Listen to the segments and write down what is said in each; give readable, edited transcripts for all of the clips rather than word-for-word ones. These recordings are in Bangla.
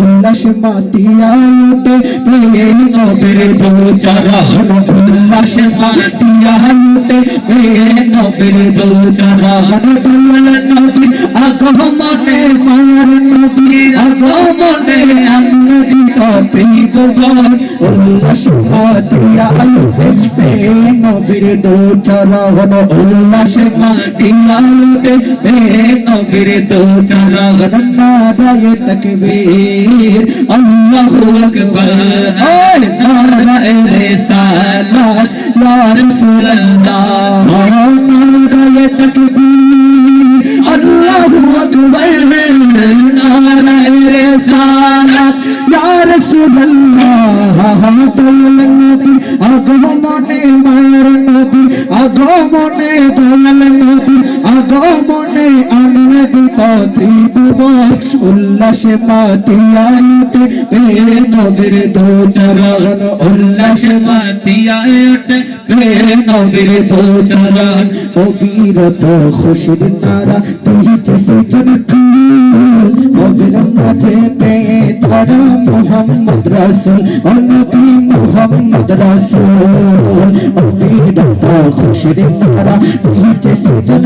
উল্লাস মাতিয়া উঠে প্রেম নবীর দু চরণ উল্লাস মাতিয়া উঠে প্রেম নবীর দু চরণ দুল নবীর আগমনে মার নবীর আগমনে আনন্দি তৌফিক বল উল্লাস মাতিয়া উঠে প্রেম নবীর দু চরণ উল্লাস মাতিয়া উঠে প্রেম নবীর দু চরণ নারায়ে তাকবীর আল্লাহু আকবার নারায়ে রিসালাত ইয়া রাসূলুল্লাহ নারায়ে তাকবীর আল্লাহু আকবার নারায়ে রিসালাত ইয়া রাসূলুল্লাহ নবী আগমনে মার নবী আগমনে দয়াল নবী আগমনে আনন্দি তৌফিক বল উল্লাস মাতিয়া উঠে প্রেম নবীর দু চরণ উল্লাস মাতিয়া উঠে প্রেম নবীর দু চরণ অবিরত খুশির নারা তুহিতে সুজন নবীর মাঝে পেয়ে তারা মুহাম্মদ রাসূল ও নবী মুহাম্মদ রাসূল অবিরত খুশির নারা তুহিতে সুজন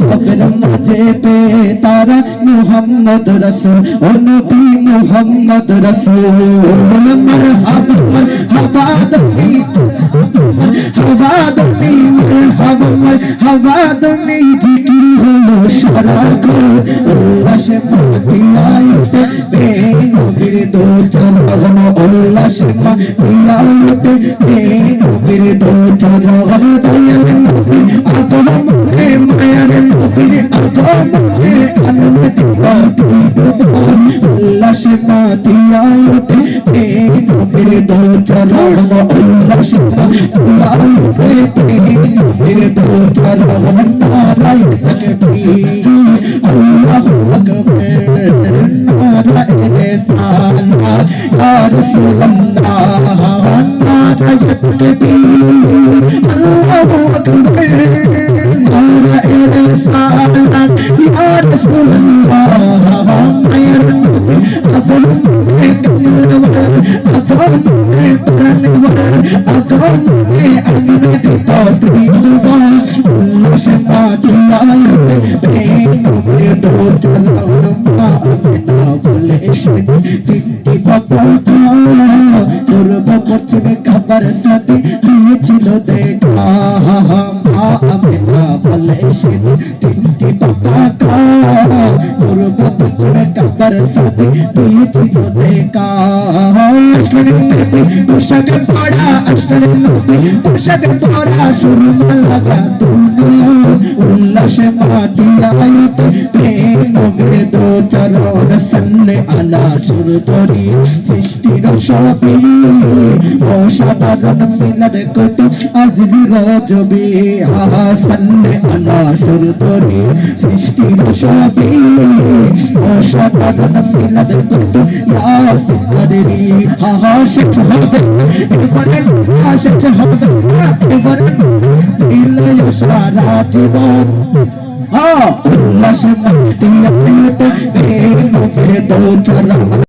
নবীর মাঝে পেয়ে তারা মুহাম্মদ রাসূল ও নবী মুহাম্মদ রাসূল মারহাবা মারহাবা দনি মারহাবা দনি মারহাবা মারহাবা দনি জিকির হলো সারা গো উল্লাস মাতিয়া উঠে প্রেম নবীর দু চরণ উল্লাস মাতিয়া উঠে প্রেম নবীর দু চরণ দয়াল নবী আগমনে মায়ার নবীর আগমনে আনন্দিত উল্লাস মাতিয়া উঠে প্রেম নবীর দু চরণ উল্লাস মাতিয়া উঠে প্রেম নবীর দু চরণ নারায়ে তাকবীর আল্লাহু আকবার নারায়ে রিসালাত ইয়া রাসূলুল্লাহ নারায়ে তাকবীর আল্লাহু আকবার নারায়ে রিসালাত ইয়া রাসূলুল্লাহ মায়ের নবী আগমনে আগমনে প্রাণবর আগমনে আনন্দিত তৌফিক বল উল্লাস মাতিয়া উঠে প্রেম নবীর দু চরণ আমিনা বলে এসেছেন তিনটি কথা পূর্ব পশ্চিম কাবার সাথে হয়েছিল দেখা আমিনা বলে এসেছেন তিনটি কথা পূর্ব পশ্চিম কাবার সাথে হয়েছিল দেখা আসলেন নবী পোশাক পরা আসলেন নবী পোশাক পরা সুরমা লাগা উল্লাস মাতিয়া উঠে প্রেম নবীর দু চরণ সাল্লে আলা সুরতরি সৃষ্টির সবই অসাধারণ মিলাদ কত আজিজ গজবে সাল্লে আলা সুরতরি সৃষ্টির সবই অসাধারণ মিলাদ কত ইয়াসিন কাদরি শেষ হবে এবারে শেষ হবে এবারে দিল সারা জীবন উল্লাস মাতিয়া উঠে প্রেম নবীর দু চরণ